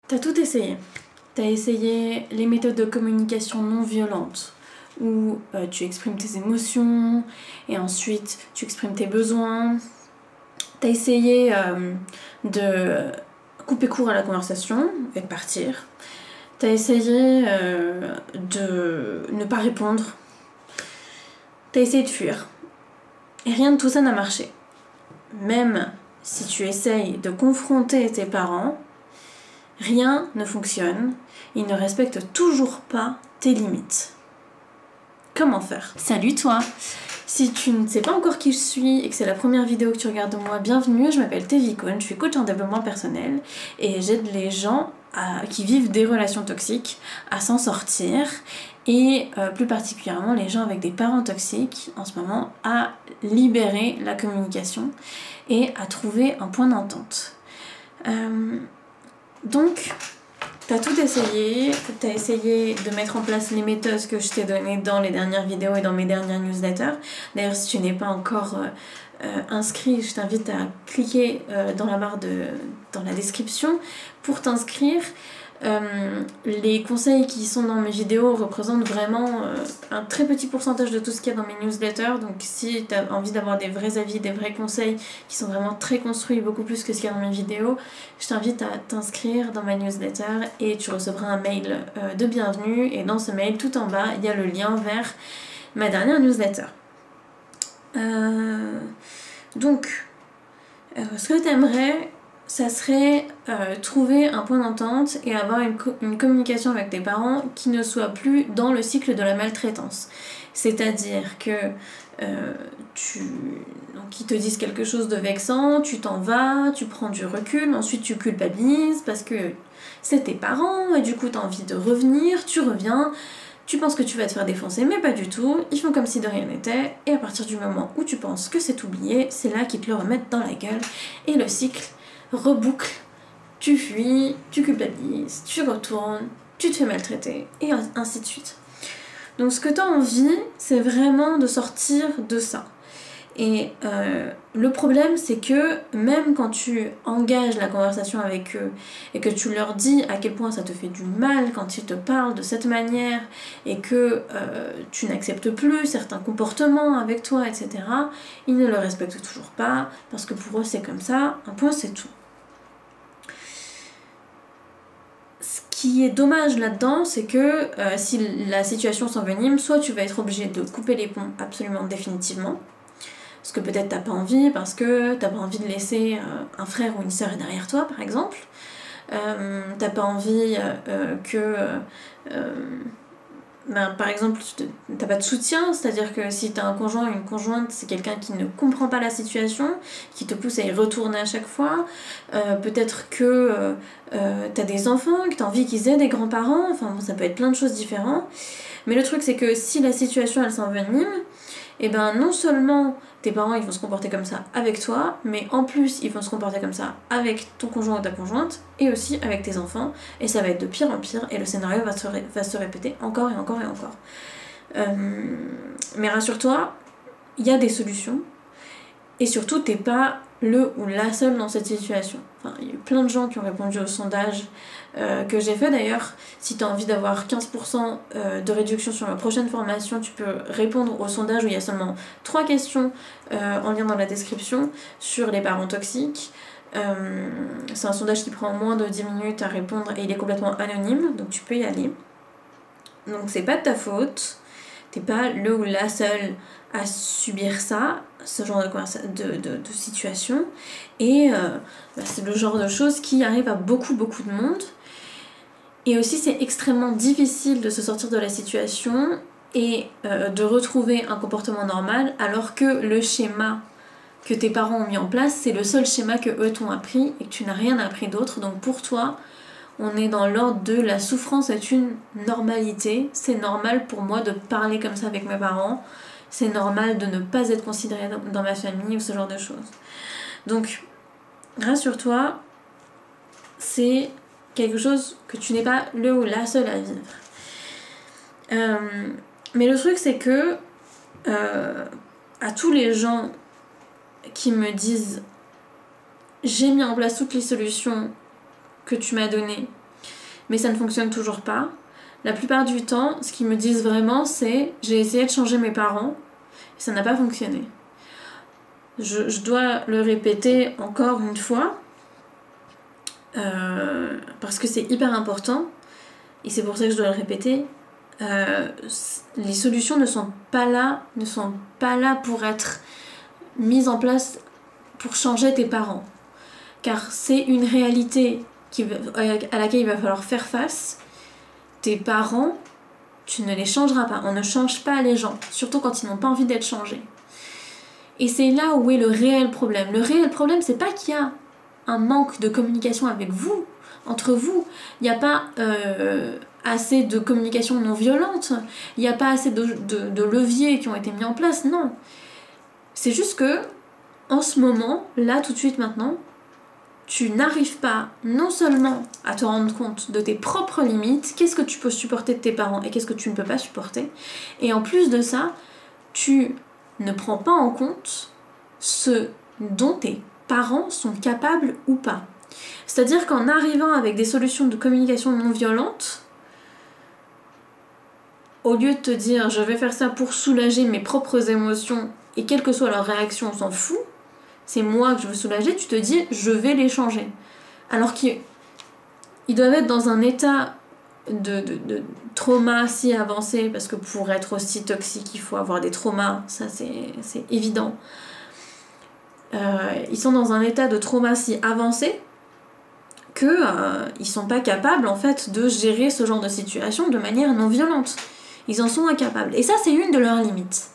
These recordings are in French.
T'as tout essayé. T'as essayé les méthodes de communication non violente, où tu exprimes tes émotions et ensuite tu exprimes tes besoins. T'as essayé de couper court à la conversation et de partir. T'as essayé de ne pas répondre. T'as essayé de fuir. Et rien de tout ça n'a marché. Même si tu essayes de confronter tes parents, rien ne fonctionne. Ils ne respectent toujours pas tes limites. Comment faire? Salut toi! Si tu ne sais pas encore qui je suis et que c'est la première vidéo que tu regardes de moi, bienvenue, je m'appelle Tevicone, je suis coach en développement personnel et j'aide les gens qui vivent des relations toxiques à s'en sortir et plus particulièrement les gens avec des parents toxiques en ce moment à libérer la communication et à trouver un point d'entente. Donc, t'as tout essayé, t'as essayé de mettre en place les méthodes que je t'ai données dans les dernières vidéos et dans mes dernières newsletters. D'ailleurs, si tu n'es pas encore inscrit, je t'invite à cliquer dans la barre dans la description pour t'inscrire. Les conseils qui sont dans mes vidéos représentent vraiment un très petit pourcentage de tout ce qu'il y a dans mes newsletters, donc si tu as envie d'avoir des vrais avis, des vrais conseils qui sont vraiment très construits, beaucoup plus que ce qu'il y a dans mes vidéos, je t'invite à t'inscrire dans ma newsletter et tu recevras un mail de bienvenue, et dans ce mail tout en bas il y a le lien vers ma dernière newsletter. Donc ce que tu aimerais, ça serait trouver un point d'entente et avoir une communication avec tes parents qui ne soit plus dans le cycle de la maltraitance. C'est-à-dire que ils te disent quelque chose de vexant, tu t'en vas, tu prends du recul, ensuite tu culpabilises parce que c'est tes parents et du coup tu as envie de revenir, tu reviens, tu penses que tu vas te faire défoncer, mais pas du tout, ils font comme si de rien n'était, et à partir du moment où tu penses que c'est oublié, c'est là qu'ils te le remettent dans la gueule, et le cycle reboucle, tu fuis, tu culpabilises, tu retournes, tu te fais maltraiter, et ainsi de suite. Donc ce que tu as envie, c'est vraiment de sortir de ça. Et le problème, c'est que même quand tu engages la conversation avec eux et que tu leur dis à quel point ça te fait du mal quand ils te parlent de cette manière et que tu n'acceptes plus certains comportements avec toi, etc., ils ne le respectent toujours pas parce que pour eux c'est comme ça, un point c'est tout. Ce qui est dommage là-dedans, c'est que si la situation s'envenime, soit tu vas être obligé de couper les ponts absolument définitivement, parce que peut-être t'as pas envie, parce que t'as pas envie de laisser un frère ou une sœur derrière toi, par exemple. T'as pas envie par exemple, t'as pas de soutien, c'est-à-dire que si t'as un conjoint ou une conjointe, c'est quelqu'un qui ne comprend pas la situation, qui te pousse à y retourner à chaque fois. Peut-être que t'as des enfants, que t'as envie qu'ils aient des grands-parents, enfin bon, ça peut être plein de choses différentes. Mais le truc, c'est que si la situation, elle s'envenime, et ben non seulement tes parents ils vont se comporter comme ça avec toi, mais en plus ils vont se comporter comme ça avec ton conjoint ou ta conjointe, et aussi avec tes enfants, et ça va être de pire en pire, et le scénario va se répéter encore et encore et encore. Mais rassure-toi, il y a des solutions, et surtout t'es pas le ou la seule dans cette situation. Enfin, il y a eu plein de gens qui ont répondu au sondage que j'ai fait d'ailleurs. Si tu as envie d'avoir 15% de réduction sur ma prochaine formation, tu peux répondre au sondage où il y a seulement 3 questions en lien dans la description sur les parents toxiques. C'est un sondage qui prend moins de 10 minutes à répondre et il est complètement anonyme, donc tu peux y aller. Donc c'est pas de ta faute, t'es pas le ou la seule à subir ça, ce genre de situation, et c'est le genre de choses qui arrive à beaucoup de monde. Et aussi c'est extrêmement difficile de se sortir de la situation et de retrouver un comportement normal alors que le schéma que tes parents ont mis en place, c'est le seul schéma que eux t'ont appris et que tu n'as rien appris d'autre. Donc pour toi, on est dans l'ordre de la souffrance est une normalité. C'est normal pour moi de parler comme ça avec mes parents. C'est normal de ne pas être considérée dans ma famille ou ce genre de choses. Donc, rassure-toi, c'est quelque chose que tu n'es pas le ou la seule à vivre. Mais le truc, c'est que à tous les gens qui me disent j'ai mis en place toutes les solutions que tu m'as données mais ça ne fonctionne toujours pas. La plupart du temps, ce qu'ils me disent vraiment, c'est j'ai essayé de changer mes parents, et ça n'a pas fonctionné. Je dois le répéter encore une fois, parce que c'est hyper important, et c'est pour ça que je dois le répéter. Les solutions ne sont pas là pour être mises en place pour changer tes parents, car c'est une réalité à laquelle il va falloir faire face. Tes parents, tu ne les changeras pas. On ne change pas les gens, surtout quand ils n'ont pas envie d'être changés. Et c'est là où est le réel problème. Le réel problème, c'est pas qu'il y a un manque de communication avec vous, entre vous. Il n'y a pas assez de communication non violente. Il n'y a pas assez de leviers qui ont été mis en place. Non. C'est juste que, en ce moment, là, tout de suite, maintenant, tu n'arrives pas non seulement à te rendre compte de tes propres limites, qu'est-ce que tu peux supporter de tes parents et qu'est-ce que tu ne peux pas supporter, et en plus de ça, tu ne prends pas en compte ce dont tes parents sont capables ou pas. C'est-à-dire qu'en arrivant avec des solutions de communication non violente, au lieu de te dire je vais faire ça pour soulager mes propres émotions et quelle que soit leur réaction, on s'en fout, c'est moi que je veux soulager, tu te dis je vais les changer. Alors qu'ils doivent être dans un état de trauma si avancé, parce que pour être aussi toxique, il faut avoir des traumas, ça c'est évident. Ils sont dans un état de trauma si avancé que ils sont pas capables en fait de gérer ce genre de situation de manière non violente. Ils en sont incapables. Et ça, c'est une de leurs limites.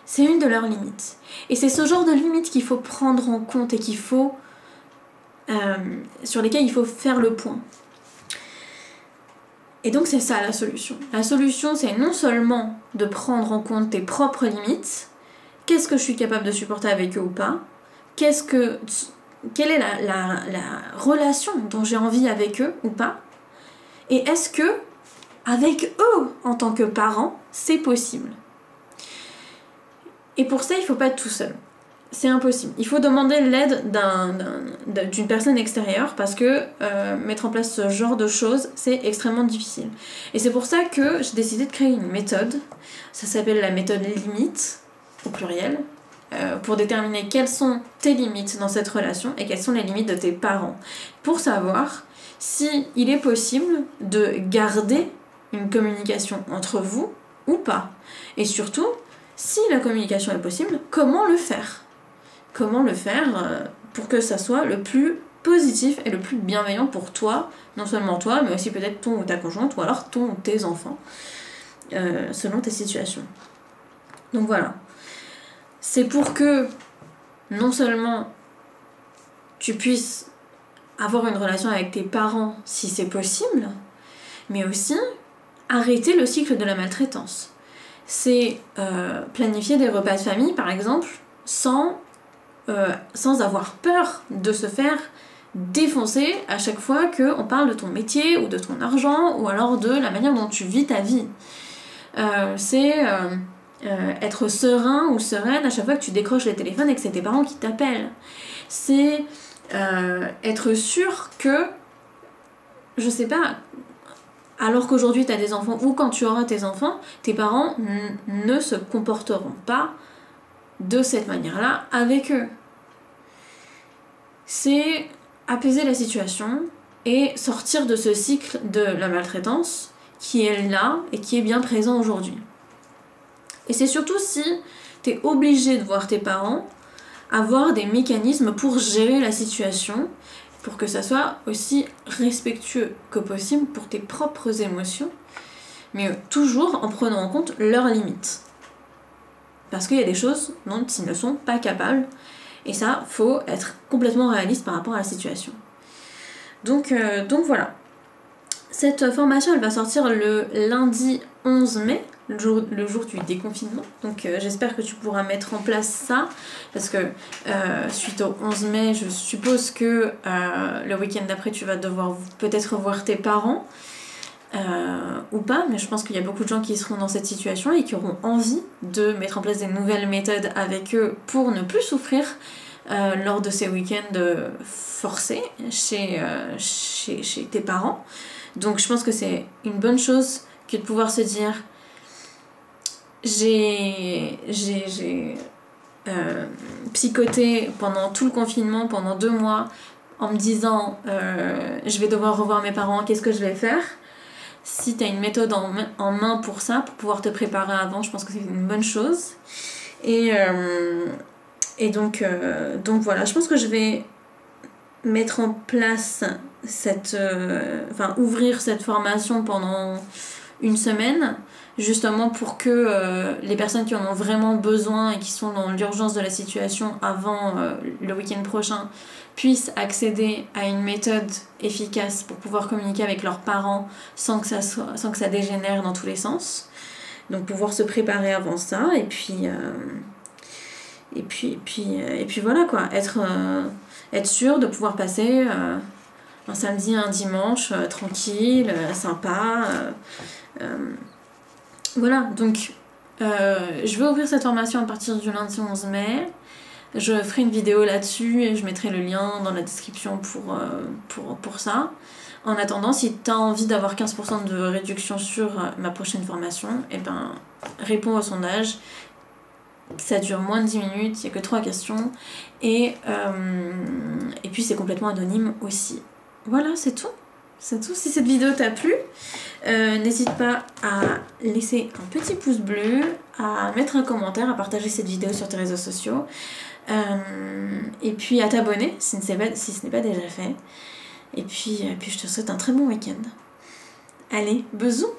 C'est une de leurs limites. Et c'est ce genre de limites qu'il faut prendre en compte et qu'il faut sur lesquelles il faut faire le point. Et donc c'est ça la solution. La solution, c'est non seulement de prendre en compte tes propres limites, qu'est-ce que je suis capable de supporter avec eux ou pas, quelle est la relation dont j'ai envie avec eux ou pas, et est-ce que avec eux en tant que parents, c'est possible. Et pour ça, il ne faut pas être tout seul. C'est impossible. Il faut demander l'aide d'une personne extérieure parce que mettre en place ce genre de choses, c'est extrêmement difficile. Et c'est pour ça que j'ai décidé de créer une méthode. Ça s'appelle la méthode limite, au pluriel, pour déterminer quelles sont tes limites dans cette relation et quelles sont les limites de tes parents. Pour savoir si il est possible de garder une communication entre vous ou pas. Et surtout, si la communication est possible, comment le faire ? Comment le faire pour que ça soit le plus positif et le plus bienveillant pour toi, non seulement toi, mais aussi peut-être ton ou ta conjointe, ou alors ton ou tes enfants, selon tes situations. Donc voilà. C'est pour que, non seulement tu puisses avoir une relation avec tes parents si c'est possible, mais aussi arrêter le cycle de la maltraitance. C'est planifier des repas de famille, par exemple, sans avoir peur de se faire défoncer à chaque fois qu'on parle de ton métier ou de ton argent ou alors de la manière dont tu vis ta vie. C'est être serein ou sereine à chaque fois que tu décroches le téléphone et que c'est tes parents qui t'appellent. C'est être sûr que, je sais pas, alors qu'aujourd'hui tu as des enfants ou quand tu auras tes enfants, tes parents ne se comporteront pas de cette manière-là avec eux. C'est apaiser la situation et sortir de ce cycle de la maltraitance qui est là et qui est bien présent aujourd'hui. Et c'est surtout si tu es obligé de voir tes parents, avoir des mécanismes pour gérer la situation, pour que ça soit aussi respectueux que possible pour tes propres émotions, mais toujours en prenant en compte leurs limites. Parce qu'il y a des choses dont ils ne sont pas capables, et ça, faut être complètement réaliste par rapport à la situation. Donc voilà. Cette formation, elle va sortir le lundi 11 mai, le jour du déconfinement. Donc j'espère que tu pourras mettre en place ça, parce que suite au 11 mai, je suppose que le week-end d'après, tu vas devoir peut-être voir tes parents, ou pas, mais je pense qu'il y a beaucoup de gens qui seront dans cette situation et qui auront envie de mettre en place des nouvelles méthodes avec eux pour ne plus souffrir lors de ces week-ends forcés chez tes parents. Donc je pense que c'est une bonne chose que de pouvoir se dire j'ai psychoté pendant tout le confinement, pendant 2 mois, en me disant je vais devoir revoir mes parents, qu'est-ce que je vais faire? Si tu as une méthode en main pour ça, pour pouvoir te préparer avant, je pense que c'est une bonne chose. Et donc voilà, je pense que je vais mettre en place ouvrir cette formation pendant une semaine, justement pour que les personnes qui en ont vraiment besoin et qui sont dans l'urgence de la situation avant le week-end prochain puissent accéder à une méthode efficace pour pouvoir communiquer avec leurs parents sans que ça dégénère dans tous les sens. Donc pouvoir se préparer avant ça et puis voilà quoi, être sûr de pouvoir passer un samedi, un dimanche tranquille, sympa. Voilà, donc je vais ouvrir cette formation à partir du lundi 11 mai. Je ferai une vidéo là-dessus et je mettrai le lien dans la description pour ça. En attendant, si tu as envie d'avoir 15% de réduction sur ma prochaine formation, eh ben, réponds au sondage. Ça dure moins de 10 minutes, il n'y a que 3 questions. Et puis c'est complètement anonyme aussi. Voilà, c'est tout. C'est tout. Si cette vidéo t'a plu, n'hésite pas à laisser un petit pouce bleu, à mettre un commentaire, à partager cette vidéo sur tes réseaux sociaux. Et puis à t'abonner si ce n'est pas déjà fait. Et puis je te souhaite un très bon week-end. Allez, bisous.